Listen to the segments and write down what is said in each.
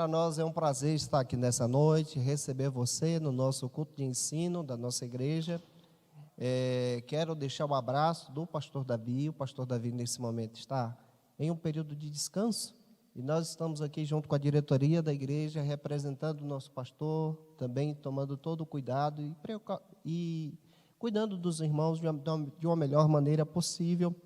para nós é um prazer estar aqui nessa noite, receber você no nosso culto de ensino da nossa igreja. Quero deixar um abraço do pastor Davi. O pastor Davi, nesse momento, está em um período de descanso. E nós estamos aqui junto com a diretoria da igreja, representando o nosso pastor, também tomando todo o cuidado e cuidando dos irmãos de uma melhor maneira possível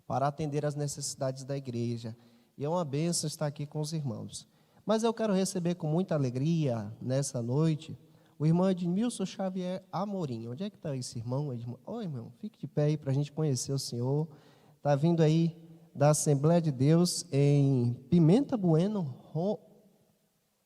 para atender às necessidades da igreja. E é uma bênção estar aqui com os irmãos. Mas eu quero receber com muita alegria, nessa noite, o irmão Edmilson Xavier Amorim. Onde é que está esse irmão? Ô, irmão, fique de pé aí para a gente conhecer o senhor. Está vindo aí da Assembleia de Deus em Pimenta Bueno,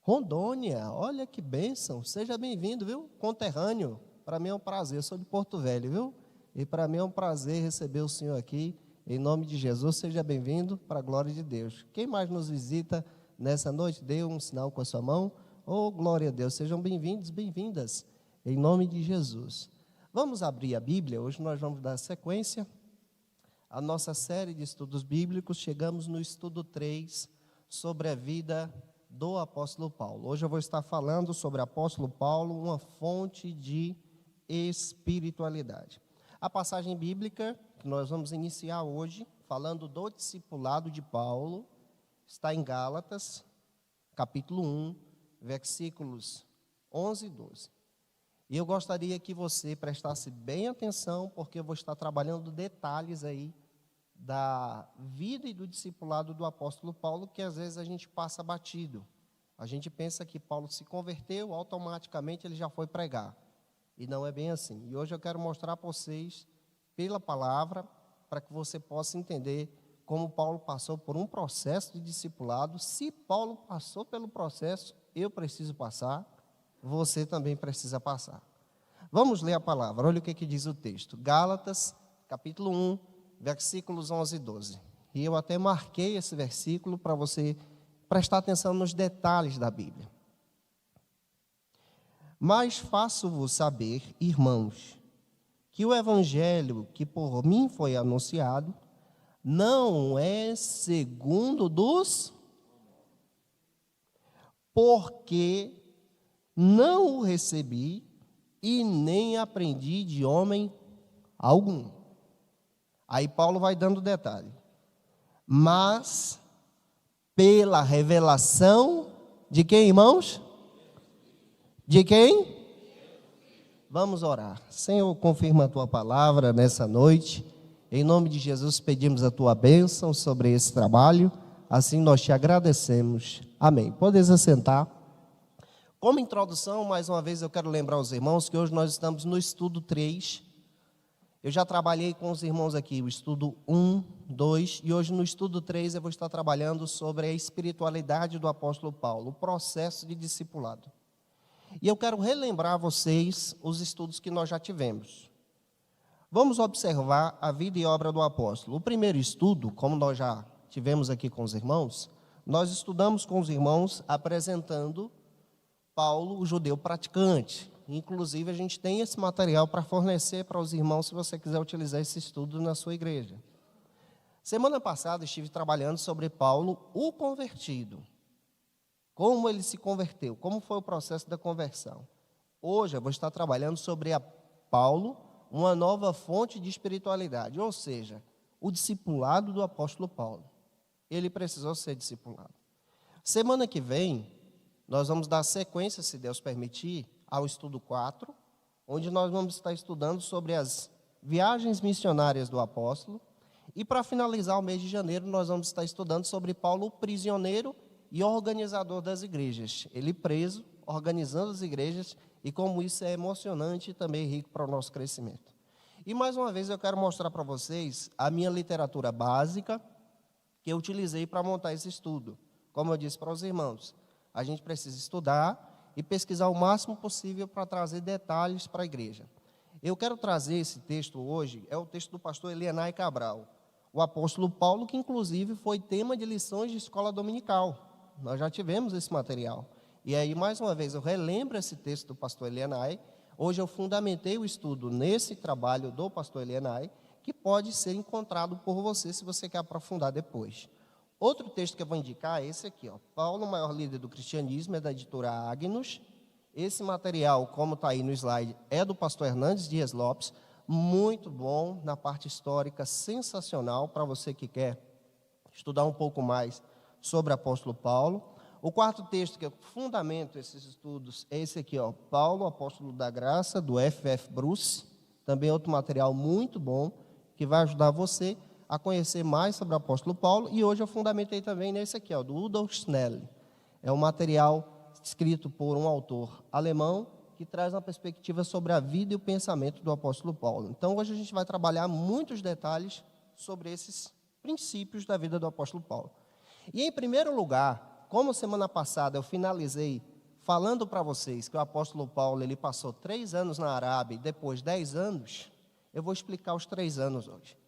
Rondônia. Olha que bênção. Seja bem-vindo, viu? Conterrâneo. Para mim é um prazer. Eu sou de Porto Velho, viu? E para mim é um prazer receber o senhor aqui. Em nome de Jesus, seja bem-vindo para a glória de Deus. Quem mais nos visita nessa noite, dê um sinal com a sua mão. Oh, glória a Deus. Sejam bem-vindos, bem-vindas. Em nome de Jesus. Vamos abrir a Bíblia. Hoje nós vamos dar sequência à nossa série de estudos bíblicos. Chegamos no estudo 3 sobre a vida do apóstolo Paulo. Hoje eu vou estar falando sobre o apóstolo Paulo, uma fonte de espiritualidade. A passagem bíblica que nós vamos iniciar hoje, falando do discipulado de Paulo, está em Gálatas, capítulo 1, versículos 11 e 12. E eu gostaria que você prestasse bem atenção, porque eu vou estar trabalhando detalhes aí da vida e do discipulado do apóstolo Paulo, que às vezes a gente passa batido. A gente pensa que Paulo se converteu, automaticamente ele já foi pregar. E não é bem assim. E hoje eu quero mostrar para vocês, pela palavra, para que você possa entender como Paulo passou por um processo de discipulado. Se Paulo passou pelo processo, eu preciso passar, você também precisa passar. Vamos ler a palavra, olha o que diz o texto. Gálatas, capítulo 1, versículos 11 e 12. E eu até marquei esse versículo para você prestar atenção nos detalhes da Bíblia. Mas faço-vos saber, irmãos, que o evangelho que por mim foi anunciado não é segundo dos... Porque não o recebi e nem aprendi de homem algum. Aí Paulo vai dando detalhe. Mas pela revelação de quem, irmãos? De quem? Vamos orar. Senhor, confirma a tua palavra nessa noite. Em nome de Jesus, pedimos a tua bênção sobre esse trabalho. Assim nós te agradecemos. Amém. Podes assentar. Como introdução, mais uma vez eu quero lembrar aos irmãos que hoje nós estamos no estudo 3. Eu já trabalhei com os irmãos aqui, o estudo 1, 2, e hoje no estudo 3 eu vou estar trabalhando sobre a espiritualidade do apóstolo Paulo, o processo de discipulado. E eu quero relembrar a vocês os estudos que nós já tivemos. Vamos observar a vida e obra do apóstolo. O primeiro estudo, como nós já tivemos aqui com os irmãos, nós estudamos com os irmãos apresentando Paulo, o judeu praticante. Inclusive, a gente tem esse material para fornecer para os irmãos, se você quiser utilizar esse estudo na sua igreja. Semana passada, estive trabalhando sobre Paulo, o convertido. Como ele se converteu, como foi o processo da conversão. Hoje, eu vou estar trabalhando sobre Paulo, uma nova fonte de espiritualidade, ou seja, o discipulado do apóstolo Paulo. Ele precisou ser discipulado. Semana que vem, nós vamos dar sequência, se Deus permitir, ao estudo 4, onde nós vamos estar estudando sobre as viagens missionárias do apóstolo. E para finalizar o mês de janeiro, nós vamos estar estudando sobre Paulo, o prisioneiro e organizador das igrejas. Ele preso, organizando as igrejas, e como isso é emocionante e também rico para o nosso crescimento. E mais uma vez eu quero mostrar para vocês a minha literatura básica, que eu utilizei para montar esse estudo. Como eu disse para os irmãos, a gente precisa estudar e pesquisar o máximo possível para trazer detalhes para a igreja. Eu quero trazer esse texto hoje, é o texto do pastor Elianai Cabral, o apóstolo Paulo, que inclusive foi tema de lições de escola dominical. Nós já tivemos esse material. E aí, mais uma vez, eu relembro esse texto do pastor Elianai. Hoje eu fundamentei o estudo nesse trabalho do pastor Elianai, que pode ser encontrado por você, se você quer aprofundar depois. Outro texto que eu vou indicar é esse aqui, ó. Paulo, o maior líder do cristianismo, é da editora Agnus. Esse material, como está aí no slide, é do pastor Hernandes Dias Lopes. Muito bom, na parte histórica, sensacional, para você que quer estudar um pouco mais sobre o apóstolo Paulo. O quarto texto que eu fundamento esses estudos é esse aqui, ó, Paulo, apóstolo da graça, do F.F. Bruce. Também outro material muito bom, que vai ajudar você a conhecer mais sobre o apóstolo Paulo. E hoje eu fundamentei também nesse aqui, ó, do Rudolf Schnell. É um material escrito por um autor alemão, que traz uma perspectiva sobre a vida e o pensamento do apóstolo Paulo. Então, hoje a gente vai trabalhar muitos detalhes sobre esses princípios da vida do apóstolo Paulo. E, em primeiro lugar, como semana passada eu finalizei falando para vocês que o apóstolo Paulo ele passou 3 anos na Arábia e depois 10 anos, eu vou explicar os 3 anos hoje.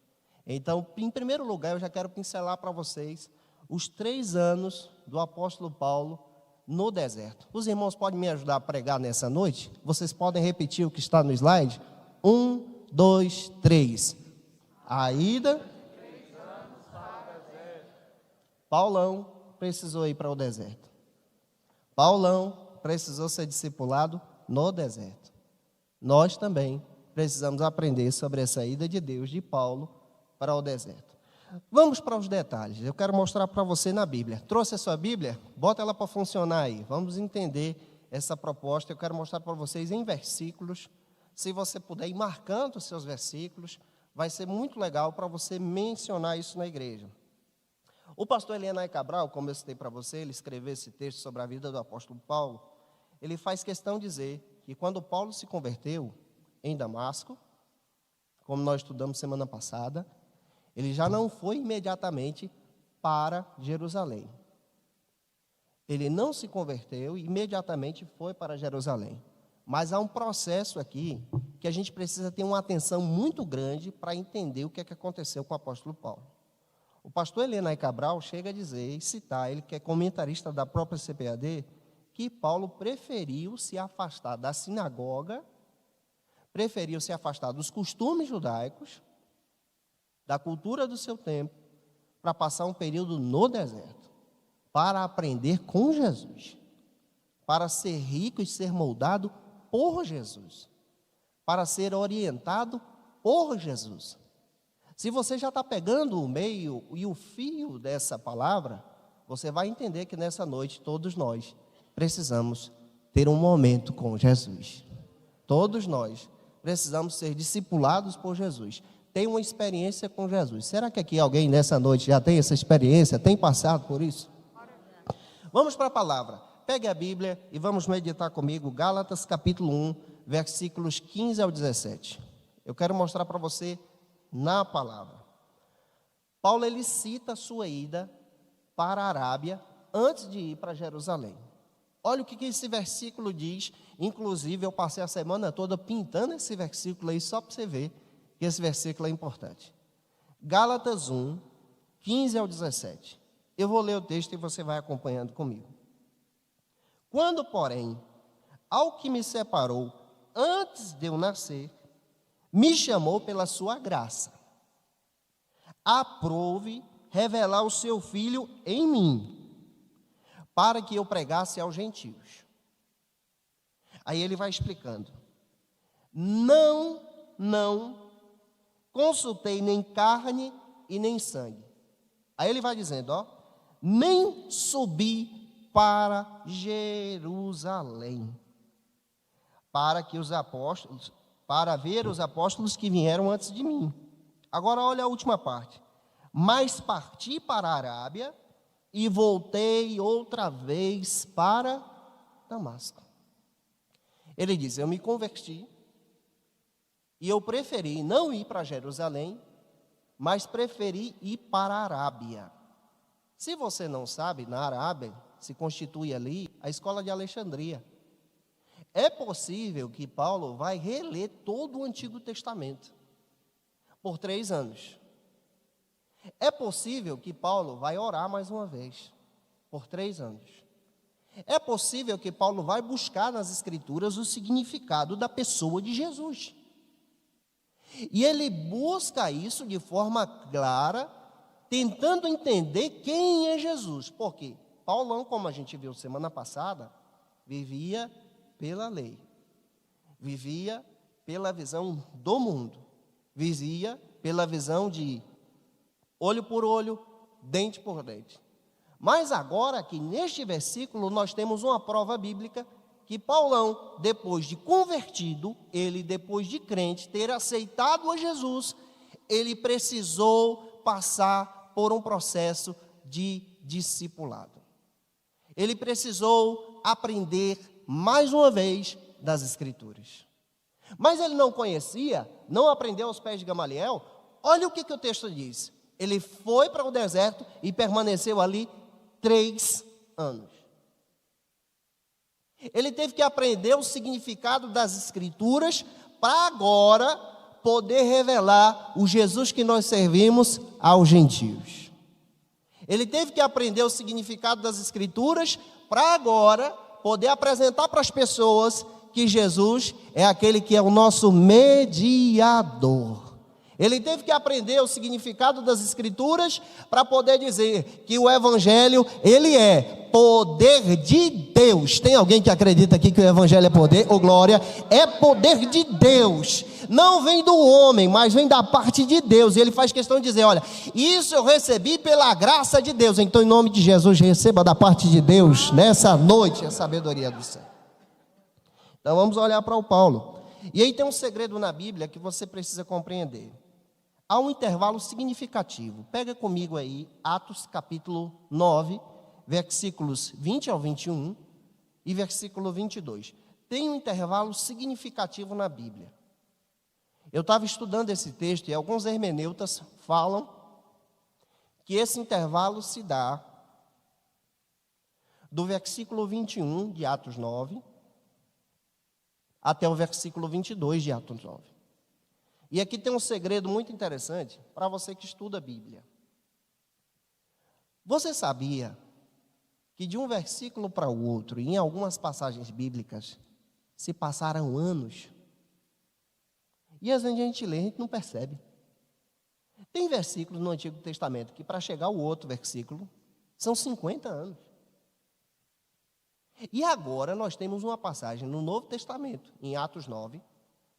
Então, em primeiro lugar, eu já quero pincelar para vocês os 3 anos do apóstolo Paulo no deserto. Os irmãos podem me ajudar a pregar nessa noite? Vocês podem repetir o que está no slide? 1, 2, 3. A ida. Paulão precisou ir para o deserto. Paulão precisou ser discipulado no deserto. Nós também precisamos aprender sobre essa ida de Deus, de Paulo, para o deserto. Vamos para os detalhes. Eu quero mostrar para você na Bíblia. Trouxe a sua Bíblia? Bota ela para funcionar aí. Vamos entender essa proposta. Eu quero mostrar para vocês em versículos. Se você puder ir marcando os seus versículos, vai ser muito legal para você mencionar isso na igreja. O pastor Elienay Cabral, como eu citei para você, ele escreveu esse texto sobre a vida do apóstolo Paulo. Ele faz questão de dizer que quando Paulo se converteu em Damasco, como nós estudamos semana passada, ele já não foi imediatamente para Jerusalém. Ele não se converteu e imediatamente foi para Jerusalém. Mas há um processo aqui que a gente precisa ter uma atenção muito grande para entender o que é que aconteceu com o apóstolo Paulo. O pastor Elienay Cabral chega a dizer e citar, ele que é comentarista da própria CPAD, que Paulo preferiu se afastar da sinagoga, preferiu se afastar dos costumes judaicos, da cultura do seu tempo, para passar um período no deserto, para aprender com Jesus, para ser rico e ser moldado por Jesus, para ser orientado por Jesus. Se você já está pegando o meio e o fio dessa palavra, você vai entender que nessa noite todos nós precisamos ter um momento com Jesus. Todos nós precisamos ser discipulados por Jesus. Tem uma experiência com Jesus. Será que aqui alguém nessa noite já tem essa experiência? Tem passado por isso? Vamos para a palavra. Pegue a Bíblia e vamos meditar comigo. Gálatas capítulo 1, versículos 15 ao 17. Eu quero mostrar para você na palavra. Paulo ele cita a sua ida para a Arábia antes de ir para Jerusalém. Olha o que esse versículo diz. Inclusive eu passei a semana toda pintando esse versículo aí só para você ver que esse versículo é importante. Gálatas 1, 15 ao 17. Eu vou ler o texto e você vai acompanhando comigo. Quando, porém, ao que me separou antes de eu nascer, me chamou pela sua graça, aprove revelar o seu Filho em mim, para que eu pregasse aos gentios. Aí ele vai explicando. Não consultei nem carne e nem sangue. Aí ele vai dizendo, ó, nem subi para Jerusalém, para ver os apóstolos que vieram antes de mim. Agora olha a última parte. Mas parti para a Arábia e voltei outra vez para Damasco. Ele diz, eu me converti e eu preferi não ir para Jerusalém, mas preferi ir para a Arábia. Se você não sabe, na Arábia se constitui ali a escola de Alexandria. É possível que Paulo vai reler todo o Antigo Testamento por 3 anos. É possível que Paulo vai orar mais uma vez por 3 anos. É possível que Paulo vai buscar nas Escrituras o significado da pessoa de Jesus. E ele busca isso de forma clara tentando entender quem é Jesus. Por quê? Paulão, como a gente viu semana passada, vivia pela lei, vivia pela visão do mundo, vivia pela visão de olho por olho, dente por dente. Mas agora, aqui neste versículo, nós temos uma prova bíblica que Paulão, depois de convertido, ele depois de crente, ter aceitado a Jesus, ele precisou passar por um processo de discipulado. Ele precisou aprender mais uma vez das Escrituras. Mas ele não conhecia, não aprendeu aos pés de Gamaliel. Olha o que o texto diz. Ele foi para o deserto e permaneceu ali 3 anos. Ele teve que aprender o significado das Escrituras para agora poder revelar o Jesus que nós servimos aos gentios. Ele teve que aprender o significado das Escrituras para agora poder apresentar para as pessoas que Jesus é aquele que é o nosso mediador. Ele teve que aprender o significado das Escrituras para poder dizer que o Evangelho, ele é poder de Deus. Tem alguém que acredita aqui que o Evangelho é poder? Ou glória? É poder de Deus. Não vem do homem, mas vem da parte de Deus. E ele faz questão de dizer, olha, isso eu recebi pela graça de Deus. Então, em nome de Jesus, receba da parte de Deus, nessa noite, a sabedoria do céu. Então, vamos olhar para o Paulo. E aí tem um segredo na Bíblia que você precisa compreender. Há um intervalo significativo. Pega comigo aí, Atos capítulo 9, versículos 20 ao 21 e versículo 22. Tem um intervalo significativo na Bíblia. Eu estava estudando esse texto e alguns hermeneutas falam que esse intervalo se dá do versículo 21 de Atos 9 até o versículo 22 de Atos 9. E aqui tem um segredo muito interessante para você que estuda a Bíblia. Você sabia que de um versículo para o outro, em algumas passagens bíblicas, se passaram anos? E às vezes a gente lê, a gente não percebe. Tem versículos no Antigo Testamento que para chegar ao outro versículo, são 50 anos. E agora nós temos uma passagem no Novo Testamento, em Atos 9,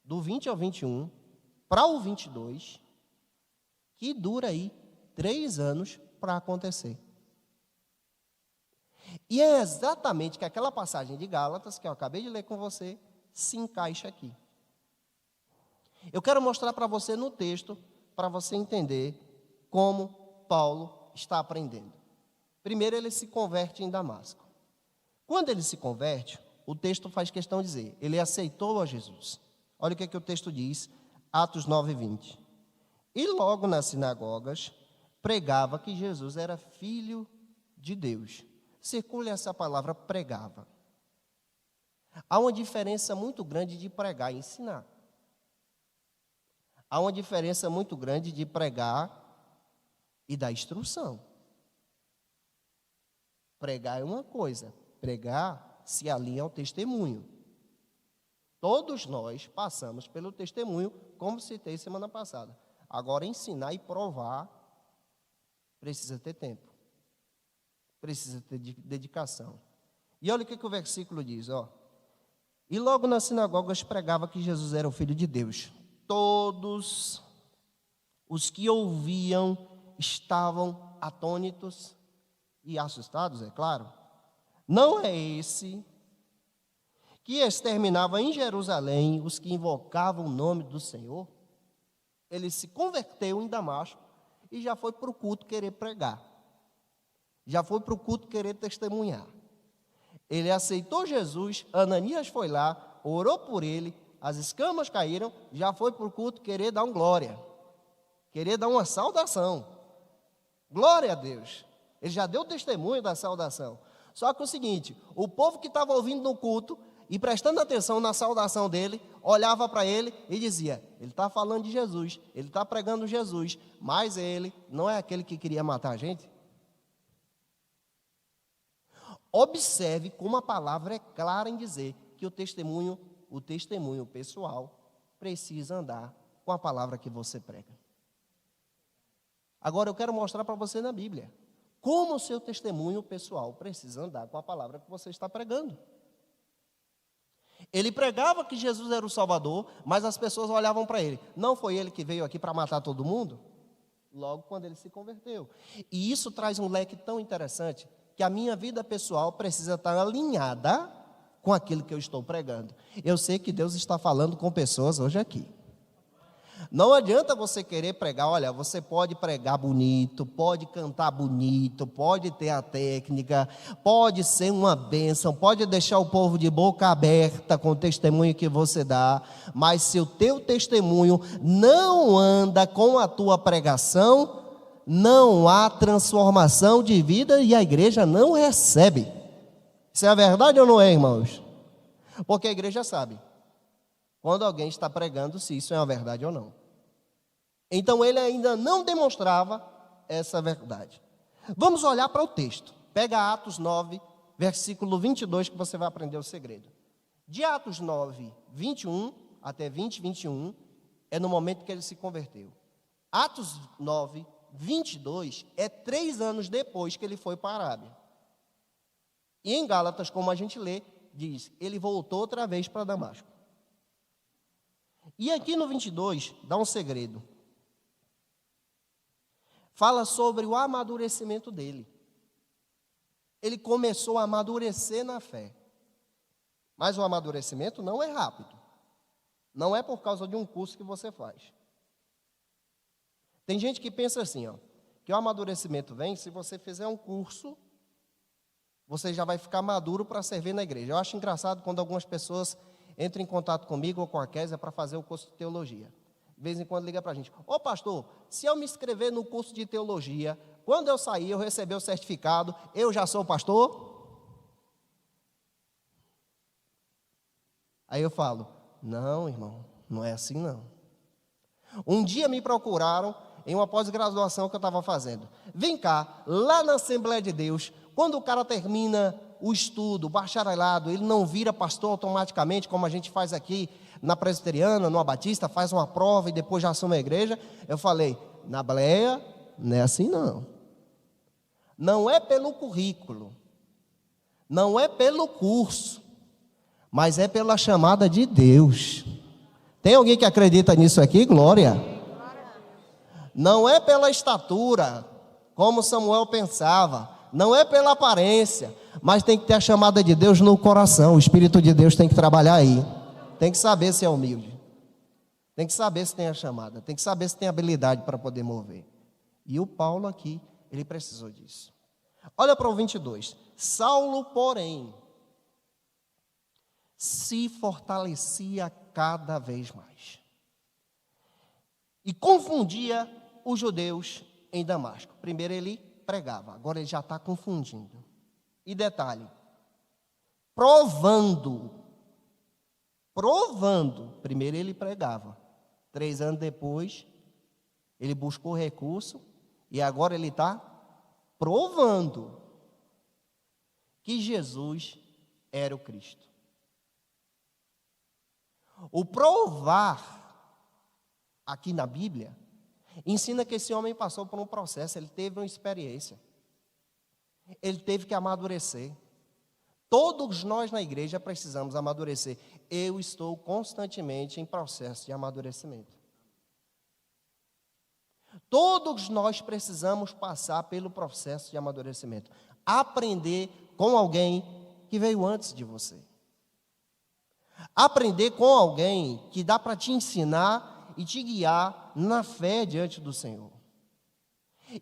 do 20 ao 21, para o 22, que dura aí 3 anos para acontecer. E é exatamente que aquela passagem de Gálatas, que eu acabei de ler com você, se encaixa aqui. Eu quero mostrar para você no texto, para você entender como Paulo está aprendendo. Primeiro, ele se converte em Damasco. Quando ele se converte, o texto faz questão de dizer, ele aceitou a Jesus. Olha o que o texto diz, Atos 9, 20. E logo nas sinagogas, pregava que Jesus era filho de Deus. Circule essa palavra pregava. Há uma diferença muito grande de pregar e ensinar. Há uma diferença muito grande de pregar e dar instrução. Pregar é uma coisa, pregar se alinha ao testemunho. Todos nós passamos pelo testemunho, como citei semana passada. Agora, ensinar e provar precisa ter tempo. Precisa ter dedicação. E olha o que o versículo diz, ó. E logo nas sinagogas pregava que Jesus era o Filho de Deus. Todos os que ouviam estavam atônitos e assustados, é claro. Não é esse que exterminava em Jerusalém os que invocavam o nome do Senhor? Ele se converteu em Damasco e já foi para o culto querer pregar. Já foi para o culto querer testemunhar. Ele aceitou Jesus, Ananias foi lá, orou por ele, as escamas caíram, já foi para o culto querer dar um glória, querer dar uma saudação. Glória a Deus. Ele já deu testemunho da saudação. Só que o seguinte, o povo que estava ouvindo no culto e prestando atenção na saudação dele, olhava para ele e dizia, ele está falando de Jesus, ele está pregando Jesus, mas ele não é aquele que queria matar a gente? Observe como a palavra é clara em dizer que o testemunho pessoal precisa andar com a palavra que você prega. Agora eu quero mostrar para você na Bíblia como o seu testemunho pessoal precisa andar com a palavra que você está pregando. Ele pregava que Jesus era o Salvador, mas as pessoas olhavam para ele. Não foi ele que veio aqui para matar todo mundo? Logo quando ele se converteu. E isso traz um leque tão interessante, que a minha vida pessoal precisa estar alinhada com aquilo que eu estou pregando. Eu sei que Deus está falando com pessoas hoje aqui. Não adianta você querer pregar, olha, você pode pregar bonito, pode cantar bonito, pode ter a técnica, pode ser uma bênção, pode deixar o povo de boca aberta com o testemunho que você dá, mas se o teu testemunho não anda com a tua pregação, não há transformação de vida e a igreja não recebe. Isso é verdade ou não é, irmãos? Porque a igreja sabe quando alguém está pregando se isso é uma verdade ou não. Então ele ainda não demonstrava essa verdade. Vamos olhar para o texto. Pega Atos 9, versículo 22, que você vai aprender o segredo. De Atos 9, 21 até 20, 21, é no momento que ele se converteu. Atos 9, 22, é 3 anos depois que ele foi para a Arábia. E em Gálatas, como a gente lê, diz, ele voltou outra vez para Damasco. E aqui no 22, dá um segredo. Fala sobre o amadurecimento dele. Ele começou a amadurecer na fé. Mas o amadurecimento não é rápido. Não é por causa de um curso que você faz. Tem gente que pensa assim, que o amadurecimento vem se você fizer um curso, você já vai ficar maduro para servir na igreja. Eu acho engraçado quando algumas pessoas entram em contato comigo ou com a Kézia para fazer o curso de teologia. De vez em quando liga para a gente, ô pastor, se eu me inscrever no curso de teologia, quando eu sair, eu receber o certificado, eu já sou pastor? Aí eu falo, não, irmão, não é assim não. Um dia me procuraram em uma pós-graduação que eu estava fazendo. Vem cá, lá na Assembleia de Deus, quando o cara termina o estudo, o bacharelado, ele não vira pastor automaticamente, como a gente faz aqui na presbiteriana, no Batista, faz uma prova e depois já assume a igreja. Eu falei, na Bleia, não é assim não. Não é pelo currículo, não é pelo curso, mas é pela chamada de Deus. Tem alguém que acredita nisso aqui? Glória. Não é pela estatura, como Samuel pensava, não é pela aparência, mas tem que ter a chamada de Deus no coração. O Espírito de Deus tem que trabalhar aí. Tem que saber se é humilde. Tem que saber se tem a chamada. Tem que saber se tem habilidade para poder mover. E o Paulo aqui, ele precisou disso. Olha para o 22. Saulo, porém, se fortalecia cada vez mais. E confundia os judeus em Damasco. Primeiro ele pregava, agora ele já está confundindo. E detalhe, provando. Primeiro ele pregava. 3 anos depois, ele buscou recurso e agora ele está provando que Jesus era o Cristo. O provar, aqui na Bíblia, ensina que esse homem passou por um processo, ele teve uma experiência. Ele teve que amadurecer. Todos nós na igreja precisamos amadurecer. Eu estou constantemente em processo de amadurecimento. Todos nós precisamos passar pelo processo de amadurecimento. Aprender com alguém que veio antes de você. Aprender com alguém que dá para te ensinar e te guiar na fé diante do Senhor.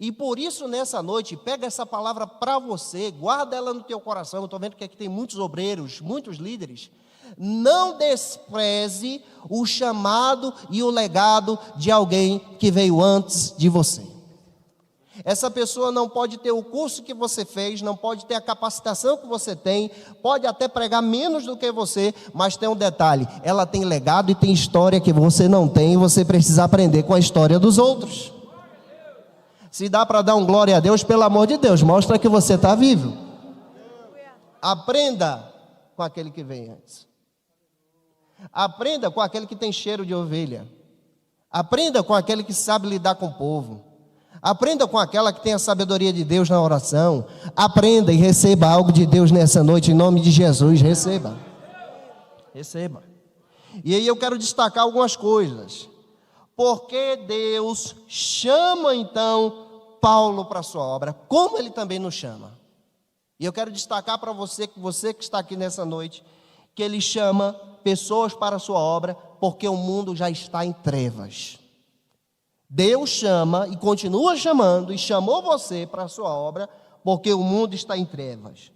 E por isso nessa noite, pega essa palavra para você, guarda ela no teu coração. Eu estou vendo que aqui tem muitos obreiros, muitos líderes. Não despreze o chamado e o legado de alguém que veio antes de você. Essa pessoa não pode ter o curso que você fez, não pode ter a capacitação que você tem, pode até pregar menos do que você, mas tem um detalhe, ela tem legado e tem história que você não tem e você precisa aprender com a história dos outros. Se dá para dar um glória a Deus, pelo amor de Deus, mostra que você está vivo. Aprenda com aquele que vem antes. Aprenda com aquele que tem cheiro de ovelha. Aprenda com aquele que sabe lidar com o povo. Aprenda com aquela que tem a sabedoria de Deus na oração. Aprenda e receba algo de Deus nessa noite, em nome de Jesus. Receba. Receba. E aí eu quero destacar algumas coisas. Porque Deus chama então Paulo para a sua obra, como Ele também nos chama. E eu quero destacar para você que está aqui nessa noite, que Ele chama pessoas para a sua obra, porque o mundo já está em trevas. Deus chama e continua chamando, e chamou você para a sua obra, porque o mundo está em trevas.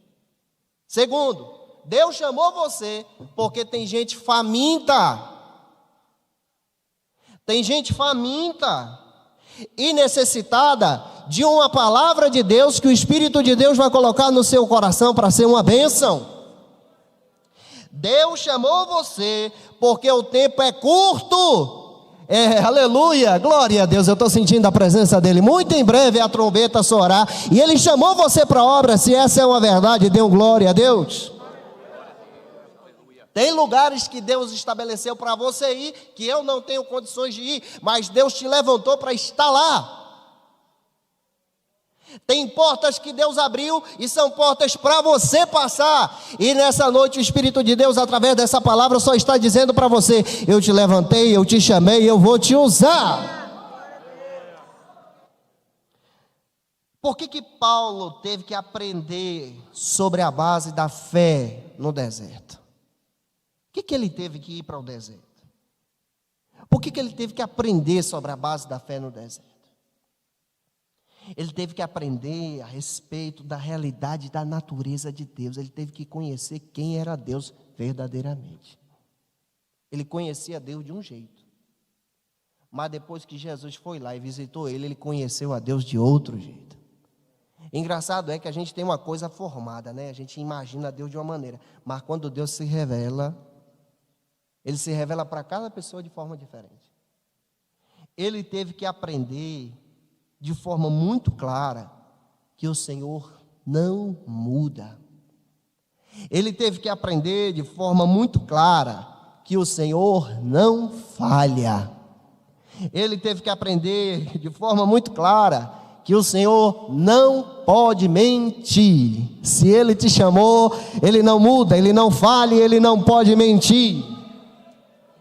Segundo, Deus chamou você, porque tem gente faminta. Tem gente faminta e necessitada de uma palavra de Deus, que o Espírito de Deus vai colocar no seu coração para ser uma bênção. Deus chamou você, porque o tempo é curto. Aleluia, glória a Deus, eu estou sentindo a presença dEle. Muito em breve a trombeta soará, e Ele chamou você para a obra. Se essa é uma verdade, dê glória a Deus. Tem lugares que Deus estabeleceu para você ir, que eu não tenho condições de ir, mas Deus te levantou para estar lá. Tem portas que Deus abriu e são portas para você passar. E nessa noite o Espírito de Deus, através dessa palavra, só está dizendo para você: eu te levantei, eu te chamei, eu vou te usar. Por que Paulo teve que aprender sobre a base da fé no deserto? Por que ele teve que ir para o deserto? Por que ele teve que aprender sobre a base da fé no deserto? Ele teve que aprender a respeito da realidade da natureza de Deus. Ele teve que conhecer quem era Deus verdadeiramente. Ele conhecia Deus de um jeito, mas depois que Jesus foi lá e visitou ele, ele conheceu a Deus de outro jeito. Engraçado é que a gente tem uma coisa formada, né? A gente imagina Deus de uma maneira, mas quando Deus se revela, Ele se revela para cada pessoa de forma diferente. Ele teve que aprender de forma muito clara que o Senhor não muda. Ele teve que aprender de forma muito clara que o Senhor não falha. Ele teve que aprender de forma muito clara que o Senhor não pode mentir. Se Ele te chamou, Ele não muda, Ele não falha, Ele não pode mentir.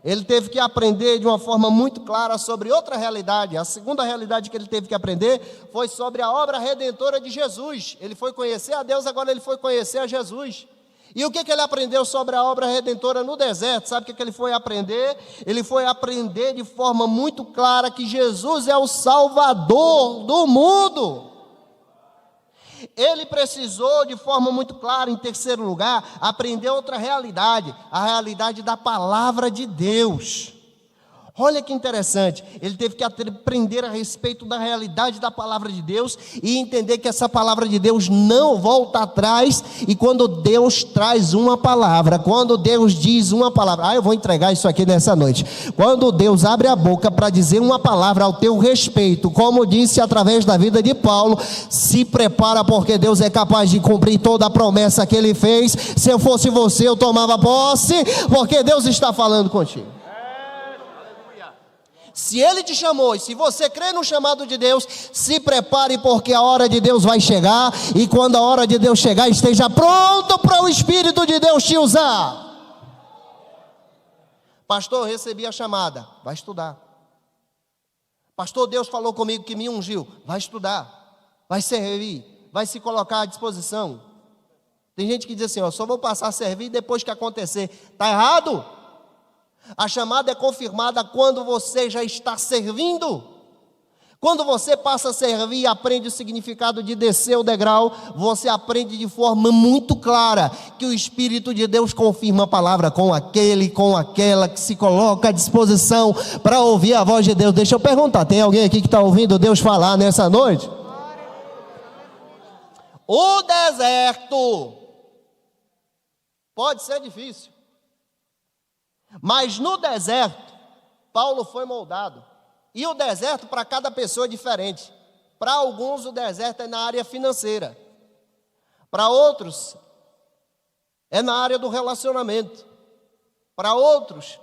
Ele teve que aprender de uma forma muito clara sobre outra realidade. A segunda realidade que ele teve que aprender foi sobre a obra redentora de Jesus. Ele foi conhecer a Deus, agora ele foi conhecer a Jesus. E o que ele aprendeu sobre a obra redentora no deserto? Sabe o que ele foi aprender? Ele foi aprender de forma muito clara que Jesus é o Salvador do mundo. Ele precisou de forma muito clara, em terceiro lugar, aprender outra realidade, a realidade da palavra de Deus. Olha que interessante, ele teve que aprender a respeito da realidade da palavra de Deus e entender que essa palavra de Deus não volta atrás. E quando Deus traz uma palavra, quando Deus diz uma palavra, eu vou entregar isso aqui nessa noite. Quando Deus abre a boca para dizer uma palavra ao teu respeito, como disse através da vida de Paulo, se prepara, porque Deus é capaz de cumprir toda a promessa que Ele fez. Se eu fosse você, eu tomava posse, porque Deus está falando contigo. Se Ele te chamou e se você crê no chamado de Deus, se prepare, porque a hora de Deus vai chegar. E quando a hora de Deus chegar, esteja pronto para o Espírito de Deus te usar. Pastor, recebi a chamada, vai estudar. Pastor, Deus falou comigo que me ungiu, vai estudar, vai servir, vai se colocar à disposição. Tem gente que diz assim, só vou passar a servir depois que acontecer. Está errado? A chamada é confirmada quando você já está servindo. Quando você passa a servir e aprende o significado de descer o degrau, você aprende de forma muito clara que o Espírito de Deus confirma a palavra com aquele, com aquela que se coloca à disposição para ouvir a voz de Deus. Deixa eu perguntar, tem alguém aqui que está ouvindo Deus falar nessa noite? O deserto pode ser difícil, mas no deserto, Paulo foi moldado. E o deserto para cada pessoa é diferente. Para alguns o deserto é na área financeira. Para outros é na área do relacionamento. Para outros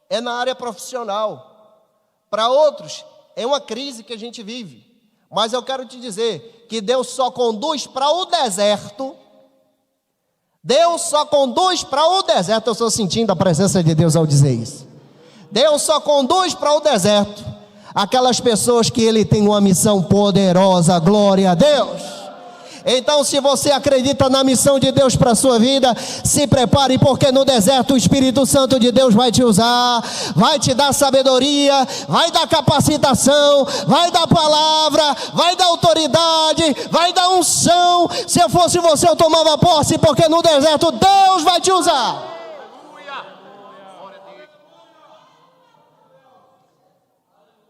é na área profissional. Para outros é uma crise que a gente vive. Mas eu quero te dizer que Deus só conduz para o deserto. Deus só conduz para o deserto. Eu estou sentindo a presença de Deus ao dizer isso. Deus só conduz para o deserto aquelas pessoas que Ele tem uma missão poderosa. Glória a Deus. Então, se você acredita na missão de Deus para a sua vida, se prepare, porque no deserto o Espírito Santo de Deus vai te usar, vai te dar sabedoria, vai dar capacitação, vai dar palavra, vai dar autoridade, vai dar unção. Se eu fosse você, eu tomava posse, porque no deserto Deus vai te usar.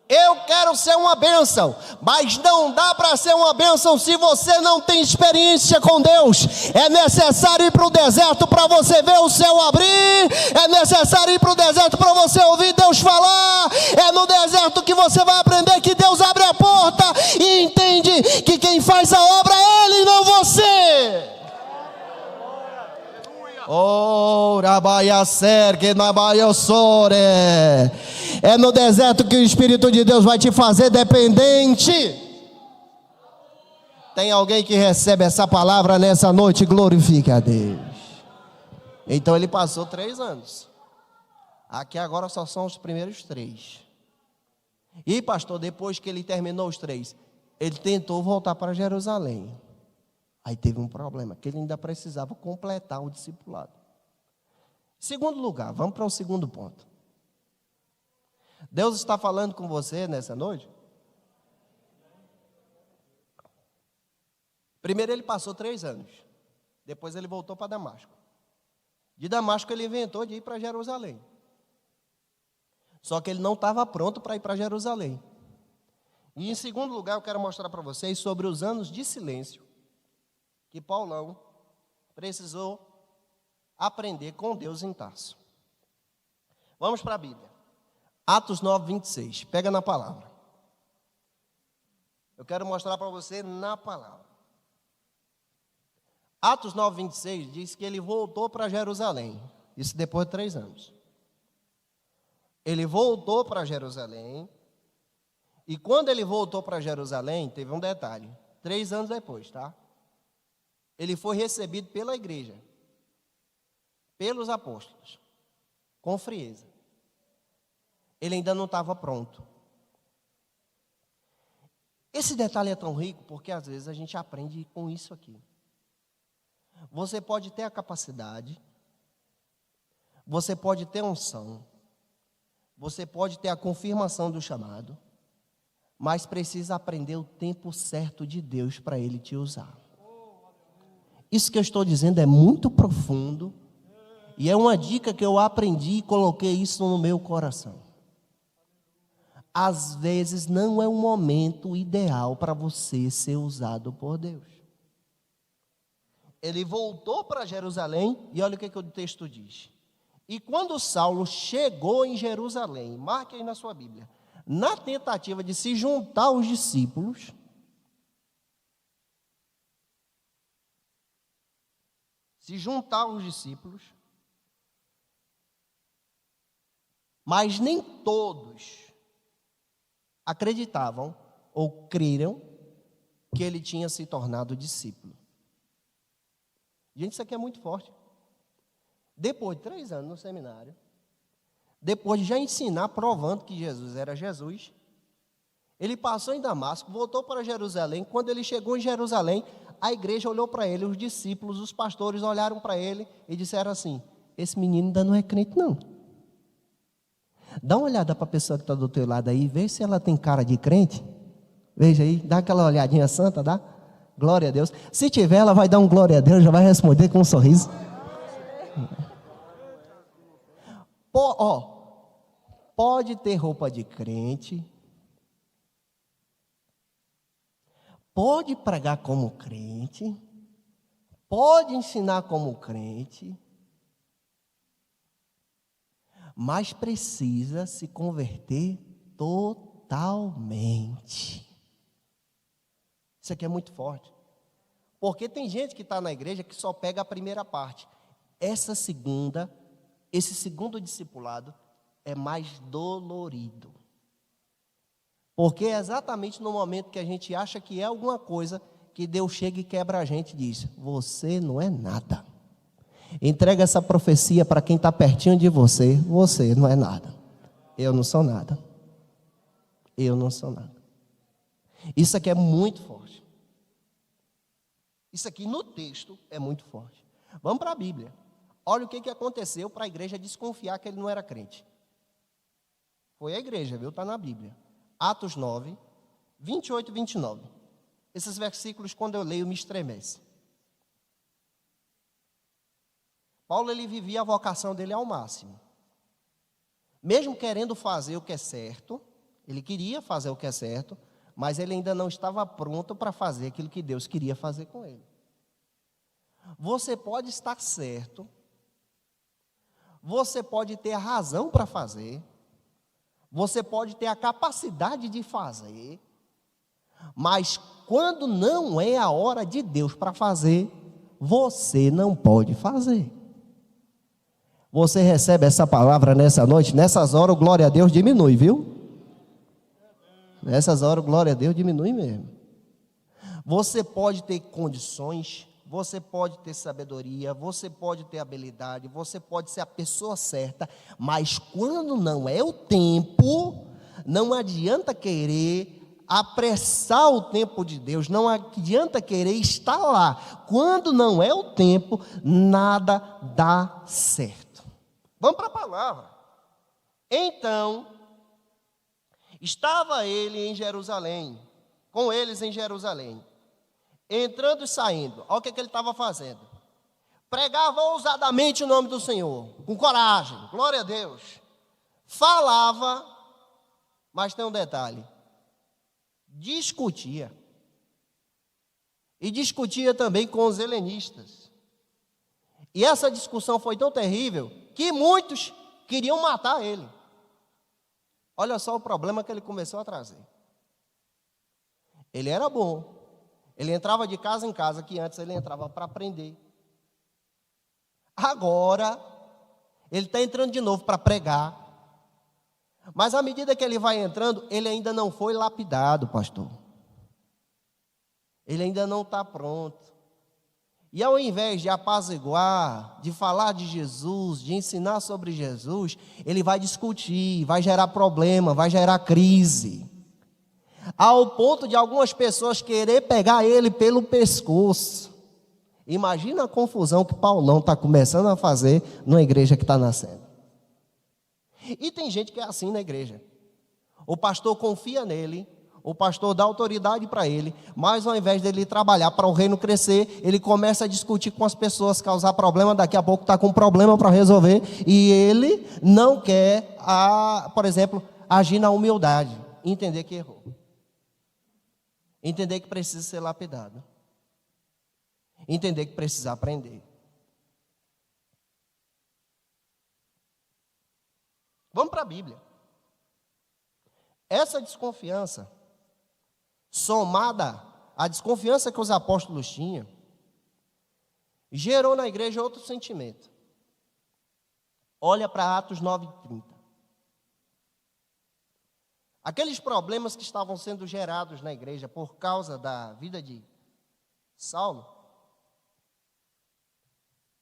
Eu quero ser uma bênção, mas não dá para ser uma bênção se você não tem experiência com Deus. É necessário ir para o deserto para você ver o céu abrir, é necessário ir para o deserto para você ouvir Deus falar. É no deserto que você vai aprender que Deus abre a porta e entende que quem faz a obra é Ele e não você. É no deserto que o Espírito de Deus vai te fazer dependente. Tem alguém que recebe essa palavra nessa noite? Glorifique a Deus. Então ele passou 3 anos. Aqui agora só são os primeiros 3. E pastor, depois que ele terminou os 3, ele tentou voltar para Jerusalém. Aí teve um problema, que ele ainda precisava completar o discipulado. Segundo lugar, vamos para o segundo ponto. Deus está falando com você nessa noite? Primeiro ele passou 3 anos. Depois ele voltou para Damasco. De Damasco ele inventou de ir para Jerusalém. Só que ele não estava pronto para ir para Jerusalém. E em segundo lugar eu quero mostrar para vocês sobre os anos de silêncio que Paulão precisou aprender com Deus em Tarso. Vamos para a Bíblia. Atos 9, 26. Pega na palavra. Eu quero mostrar para você na palavra. Atos 9, 26 diz que ele voltou para Jerusalém. Isso depois de 3 anos. Ele voltou para Jerusalém. E quando ele voltou para Jerusalém, teve um detalhe. 3 anos depois, tá? Ele foi recebido pela igreja, pelos apóstolos, com frieza. Ele ainda não estava pronto. Esse detalhe é tão rico porque às vezes a gente aprende com isso aqui. Você pode ter a capacidade, você pode ter unção, você pode ter a confirmação do chamado, mas precisa aprender o tempo certo de Deus para Ele te usar. Isso que eu estou dizendo é muito profundo e é uma dica que eu aprendi e coloquei isso no meu coração. Às vezes não é um momento ideal para você ser usado por Deus. Ele voltou para Jerusalém e olha o que o texto diz. E quando Saulo chegou em Jerusalém, marque aí na sua Bíblia, na tentativa de se juntar aos discípulos, mas nem todos acreditavam ou creram que ele tinha se tornado discípulo. Gente, isso aqui é muito forte. Depois de 3 anos no seminário, depois de já ensinar, provando que Jesus era Jesus, ele passou em Damasco, voltou para Jerusalém. Quando ele chegou em Jerusalém, a igreja olhou para ele, os discípulos, os pastores olharam para ele e disseram assim: esse menino ainda não é crente não. Dá uma olhada para a pessoa que está do teu lado aí, vê se ela tem cara de crente. Veja aí, dá aquela olhadinha santa, dá? Glória a Deus. Se tiver, ela vai dar um glória a Deus, já vai responder com um sorriso. Pode ter roupa de crente, pode pregar como crente, pode ensinar como crente, mas precisa se converter totalmente. Isso aqui é muito forte. Porque tem gente que está na igreja que só pega a primeira parte. Esse segundo discipulado é mais dolorido. Porque é exatamente no momento que a gente acha que é alguma coisa, que Deus chega e quebra a gente e diz: você não é nada. Entrega essa profecia para quem está pertinho de você: você não é nada. Eu não sou nada. Eu não sou nada. Isso aqui é muito forte. Isso aqui no texto é muito forte. Vamos para a Bíblia. Olha o que aconteceu para a igreja desconfiar que ele não era crente. Foi a igreja, viu? Está na Bíblia. Atos 9, 28 e 29. Esses versículos, quando eu leio, me estremecem. Paulo, ele vivia a vocação dele ao máximo. Mesmo querendo fazer o que é certo, ele queria fazer o que é certo, mas ele ainda não estava pronto para fazer aquilo que Deus queria fazer com ele. Você pode estar certo, você pode ter a razão para fazer, você pode ter a capacidade de fazer, mas quando não é a hora de Deus para fazer, você não pode fazer. Você recebe essa palavra nessa noite? Nessas horas o glória a Deus diminui, viu? Nessas horas o glória a Deus diminui mesmo. Você pode ter condições, você pode ter sabedoria, você pode ter habilidade, você pode ser a pessoa certa, mas quando não é o tempo, não adianta querer apressar o tempo de Deus, não adianta querer estar lá. Quando não é o tempo, nada dá certo. Vamos para a palavra. Então, estava ele em Jerusalém, com eles em Jerusalém, entrando e saindo. Olha o que ele estava fazendo. Pregava ousadamente o nome do Senhor, com coragem, glória a Deus. Falava, mas tem um detalhe: discutia. E discutia também com os helenistas. E essa discussão foi tão terrível que muitos queriam matar ele. Olha só o problema que ele começou a trazer. Ele era bom. Ele entrava de casa em casa, que antes ele entrava para aprender. Agora, ele está entrando de novo para pregar. Mas à medida que ele vai entrando, ele ainda não foi lapidado, pastor. Ele ainda não está pronto. E ao invés de apaziguar, de falar de Jesus, de ensinar sobre Jesus, ele vai discutir, vai gerar problema, vai gerar crise. Ao ponto de algumas pessoas querer pegar ele pelo pescoço. Imagina a confusão que Paulão está começando a fazer numa igreja que está nascendo. E tem gente que é assim na igreja. O pastor confia nele, o pastor dá autoridade para ele, mas ao invés dele trabalhar para o reino crescer, ele começa a discutir com as pessoas, causar problema, daqui a pouco está com um problema para resolver, e ele não quer, por exemplo, agir na humildade, entender que errou. Entender que precisa ser lapidado. Entender que precisa aprender. Vamos para a Bíblia. Essa desconfiança, somada à desconfiança que os apóstolos tinham, gerou na igreja outro sentimento. Olha para Atos 9:30. Aqueles problemas que estavam sendo gerados na igreja por causa da vida de Saulo,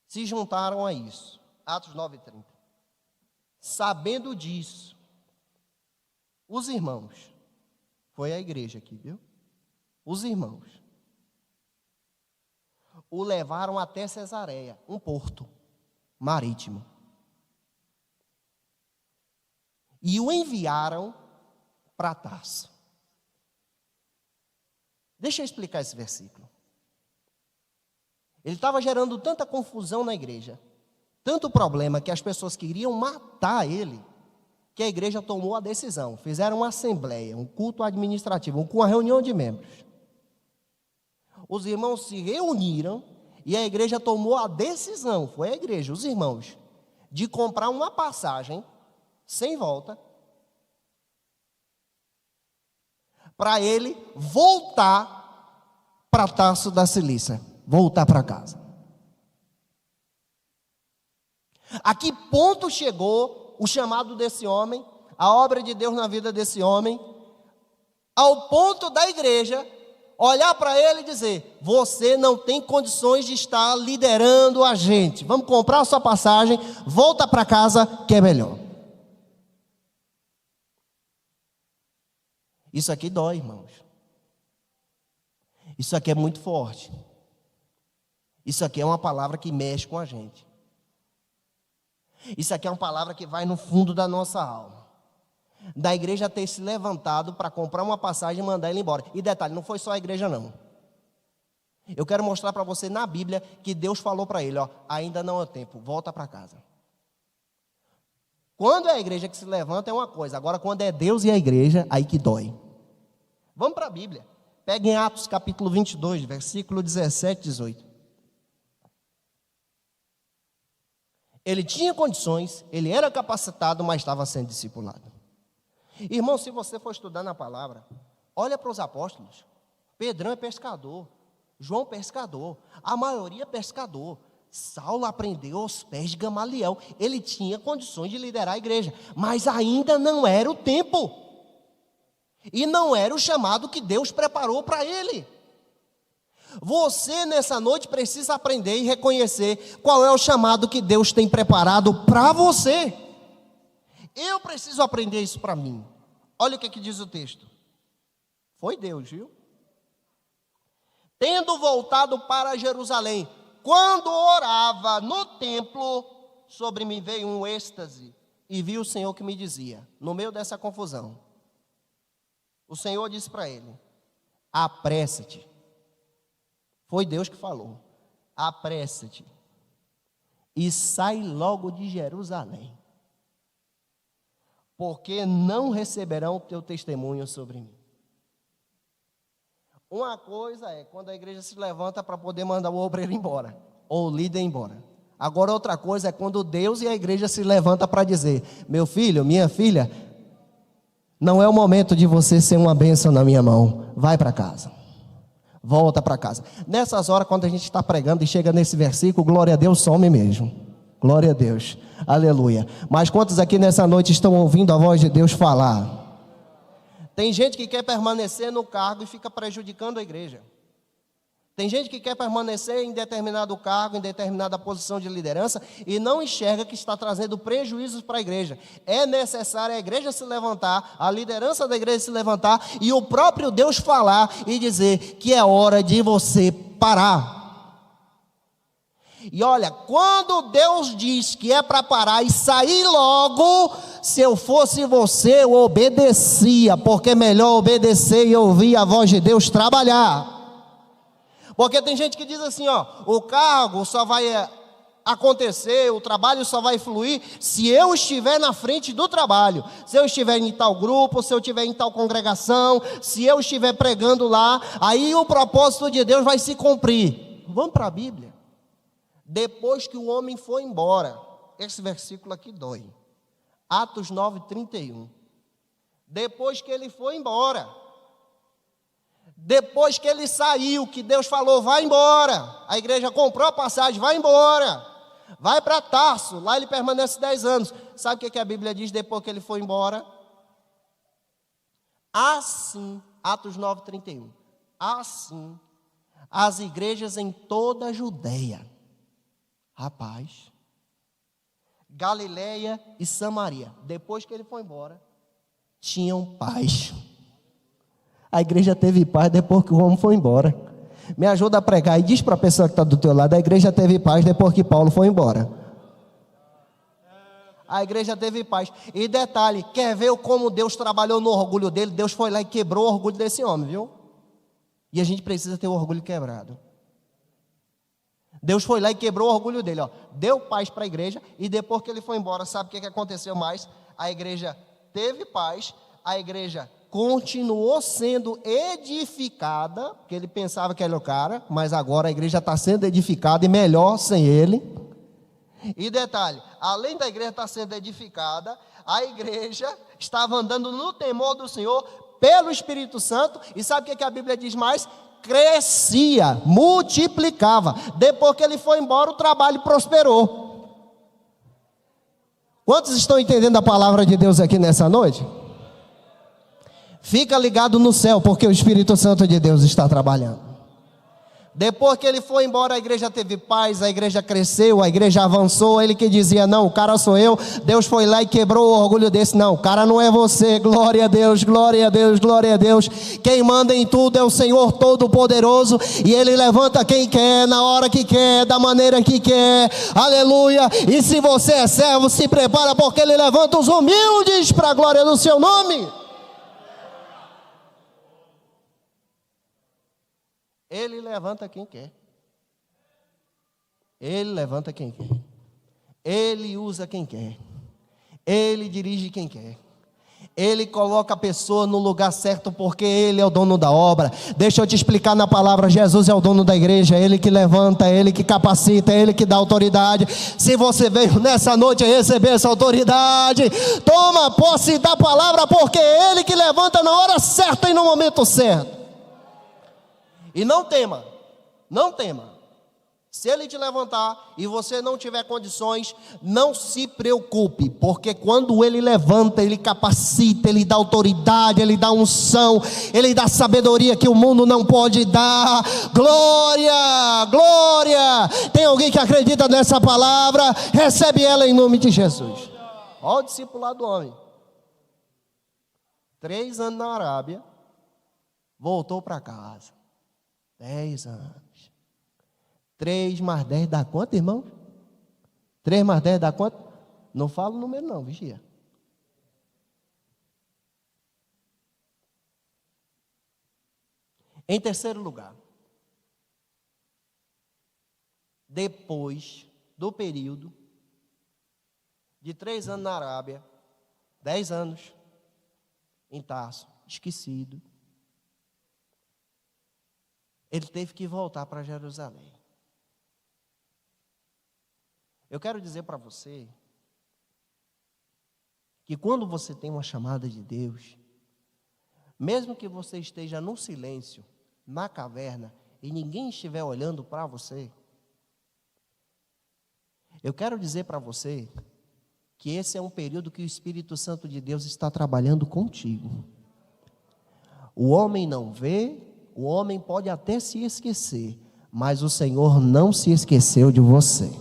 se juntaram a isso. Atos 9:30. Sabendo disso, os irmãos, foi a igreja aqui, viu? Os irmãos o levaram até Cesareia, um porto marítimo, e o enviaram para Tarso. Deixa eu explicar esse versículo. Ele estava gerando tanta confusão na igreja, tanto problema, que as pessoas queriam matar ele, que a igreja tomou a decisão. Fizeram uma assembleia, um culto administrativo, uma reunião de membros. Os irmãos se reuniram e a igreja tomou a decisão, foi a igreja, os irmãos, de comprar uma passagem sem volta para ele voltar para Tarso da Cilícia, voltar para casa. A que ponto chegou o chamado desse homem, a obra de Deus na vida desse homem, ao ponto da igreja olhar para ele e dizer: você não tem condições de estar liderando a gente, vamos comprar a sua passagem, volta para casa que é melhor. Isso aqui dói, irmãos. Isso aqui é muito forte. Isso aqui é uma palavra que mexe com a gente. Isso aqui é uma palavra que vai no fundo da nossa alma. Da igreja ter se levantado para comprar uma passagem e mandar ele embora. E detalhe, não foi só a igreja não. Eu quero mostrar para você na Bíblia que Deus falou para ele, ó, ainda não é tempo, volta para casa. Quando é a igreja que se levanta é uma coisa, agora quando é Deus e a igreja, aí que dói. Vamos para a Bíblia. Peguem Atos capítulo 22, versículo 17 e 18. Ele tinha condições, ele era capacitado, mas estava sendo discipulado. Irmão, se você for estudar na palavra, olha para os apóstolos. Pedrão é pescador, João pescador, a maioria pescador. Saulo aprendeu aos pés de Gamaliel. Ele tinha condições de liderar a igreja, mas ainda não era o tempo. E não era o chamado que Deus preparou para ele. Você nessa noite precisa aprender e reconhecer qual é o chamado que Deus tem preparado para você. Eu preciso aprender isso para mim. Olha o que diz o texto. Foi Deus, viu? Tendo voltado para Jerusalém, quando orava no templo, sobre mim veio um êxtase, e vi o Senhor que me dizia, no meio dessa confusão, o Senhor disse para ele: apressa-te. Foi Deus que falou: apressa-te e sai logo de Jerusalém, porque não receberão o teu testemunho sobre mim. Uma coisa é quando a igreja se levanta para poder mandar o obreiro embora, ou o líder embora. Agora outra coisa é quando Deus e a igreja se levanta para dizer: meu filho, minha filha, não é o momento de você ser uma bênção na minha mão, vai para casa, volta para casa. Nessas horas, quando a gente está pregando e chega nesse versículo, glória a Deus, some mesmo. Glória a Deus, aleluia. Mas quantos aqui nessa noite estão ouvindo a voz de Deus falar? Tem gente que quer permanecer no cargo e fica prejudicando a igreja. Tem gente que quer permanecer em determinado cargo, em determinada posição de liderança e não enxerga que está trazendo prejuízos para a igreja. É necessário a igreja se levantar, a liderança da igreja se levantar e o próprio Deus falar e dizer que é hora de você parar. E olha, quando Deus diz que é para parar e sair logo, se eu fosse você, eu obedecia, porque é melhor obedecer e ouvir a voz de Deus trabalhar. Porque tem gente que diz assim, ó, o cargo só vai acontecer, o trabalho só vai fluir se eu estiver na frente do trabalho, se eu estiver em tal grupo, se eu estiver em tal congregação, se eu estiver pregando lá, aí o propósito de Deus vai se cumprir. Vamos para a Bíblia. Depois que o homem foi embora, esse versículo aqui dói. Atos 9:31. Depois que ele foi embora, depois que ele saiu, que Deus falou, vai embora. A igreja comprou a passagem, vai embora. Vai para Tarso, lá ele permanece 10 anos. Sabe o que a Bíblia diz depois que ele foi embora? Assim, Atos 9:31. Assim, as igrejas em toda a Judeia, rapaz, Galileia e Samaria, depois que ele foi embora, tinham paz. A igreja teve paz depois que o homem foi embora. Me ajuda a pregar e diz para a pessoa que está do teu lado: a igreja teve paz depois que Paulo foi embora. A igreja teve paz. E detalhe, quer ver como Deus trabalhou no orgulho dele? Deus foi lá e quebrou o orgulho desse homem, viu? E a gente precisa ter o orgulho quebrado. Deus foi lá e quebrou o orgulho dele, ó. Deu paz para a igreja, e depois que ele foi embora, sabe o que aconteceu mais? A igreja teve paz, a igreja continuou sendo edificada, porque ele pensava que era o cara, mas agora a igreja está sendo edificada, e melhor sem ele. E detalhe, além da igreja estar sendo edificada, a igreja estava andando no temor do Senhor, pelo Espírito Santo, e sabe o que a Bíblia diz mais? Crescia, multiplicava. Depois que ele foi embora, o trabalho prosperou. Quantos estão entendendo a palavra de Deus aqui nessa noite? Fica ligado no céu, porque o Espírito Santo de Deus está trabalhando. Depois que ele foi embora, a igreja teve paz, a igreja cresceu, a igreja avançou. Ele que dizia, não, o cara sou eu. Deus foi lá e quebrou o orgulho desse. Não, o cara não é você. Glória a Deus, glória a Deus, glória a Deus. Quem manda em tudo é o Senhor Todo-Poderoso, e Ele levanta quem quer, na hora que quer, da maneira que quer. Aleluia. E se você é servo, se prepara, porque Ele levanta os humildes para a glória do seu nome. Ele levanta quem quer. Ele levanta quem quer. Ele usa quem quer. Ele dirige quem quer. Ele coloca a pessoa no lugar certo, porque Ele é o dono da obra. Deixa eu te explicar na palavra. Jesus é o dono da igreja. Ele que levanta, Ele que capacita, Ele que dá autoridade. Se você veio nessa noite receber essa autoridade, toma posse da palavra, porque é Ele que levanta na hora certa e no momento certo. E não tema, não tema. Se Ele te levantar e você não tiver condições, não se preocupe, porque quando Ele levanta, Ele capacita, Ele dá autoridade, Ele dá unção, Ele dá sabedoria que o mundo não pode dar. Glória, glória. Tem alguém que acredita nessa palavra? Recebe ela em nome de Jesus. Olha o discipulado do homem. 3 anos na Arábia, voltou para casa. 10 anos. 3 mais 10 dá quanto, irmão? 3 mais 10 dá quanto? Não falo o número não, vigia. Em terceiro lugar, depois do período de 3 anos na Arábia, 10 anos em Tarso, esquecido, ele teve que voltar para Jerusalém. Eu quero dizer para você que quando você tem uma chamada de Deus, mesmo que você esteja no silêncio, na caverna, e ninguém estiver olhando para você, eu quero dizer para você que esse é um período que o Espírito Santo de Deus está trabalhando contigo. O homem não vê, o homem pode até se esquecer, mas o Senhor não se esqueceu de você.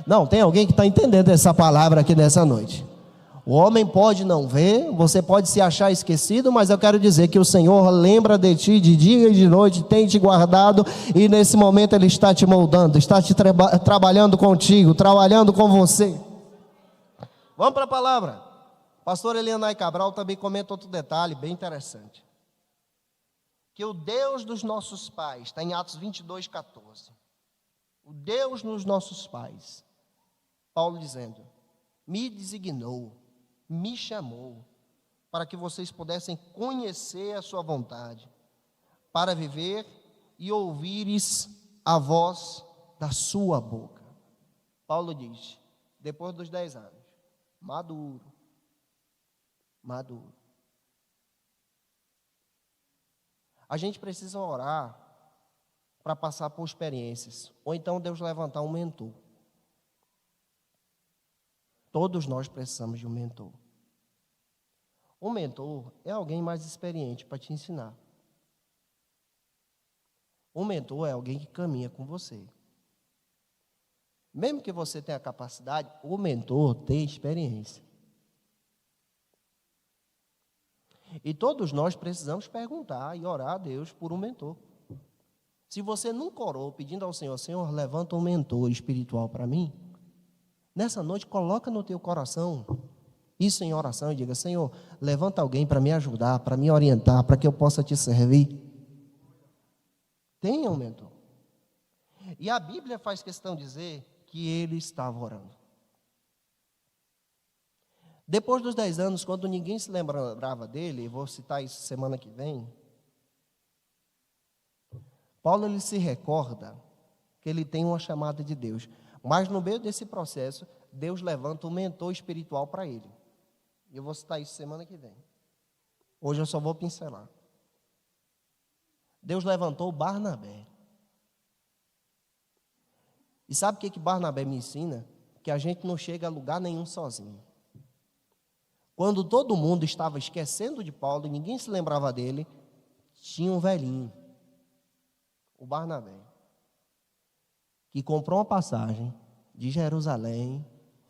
Não, tem alguém que está entendendo essa palavra aqui nessa noite. O homem pode não ver, você pode se achar esquecido, mas eu quero dizer que o Senhor lembra de ti de dia e de noite, tem te guardado, e nesse momento Ele está te moldando, está te trabalhando contigo, trabalhando com você. Vamos para a palavra. Pastor Elianai Cabral também comenta outro detalhe bem interessante. Que o Deus dos nossos pais, está em Atos 22, 14. O Deus dos nossos pais, Paulo dizendo, me designou, me chamou, para que vocês pudessem conhecer a sua vontade, para viver e ouvires a voz da sua boca. Paulo diz, depois dos 10 anos, maduro. A gente precisa orar para passar por experiências, ou então Deus levantar um mentor. Todos nós precisamos de um mentor. Um mentor é alguém mais experiente para te ensinar. Um mentor é alguém que caminha com você. Mesmo que você tenha capacidade, o mentor tem experiência. E todos nós precisamos perguntar e orar a Deus por um mentor. Se você nunca orou pedindo ao Senhor, Senhor, levanta um mentor espiritual para mim, nessa noite coloca no teu coração isso em oração e diga, Senhor, levanta alguém para me ajudar, para me orientar, para que eu possa te servir. Tenha um mentor. E a Bíblia faz questão de dizer que ele estava orando. Depois dos 10 anos, quando ninguém se lembrava dele, vou citar isso semana que vem, Paulo ele se recorda que ele tem uma chamada de Deus, mas no meio desse processo, Deus levanta um mentor espiritual para ele. E eu vou citar isso semana que vem. Hoje eu só vou pincelar. Deus levantou Barnabé. E sabe o que Barnabé me ensina? Que a gente não chega a lugar nenhum sozinho. quando todo mundo estava esquecendo de Paulo e ninguém se lembrava dele, tinha um velhinho, o Barnabé, que comprou uma passagem de Jerusalém,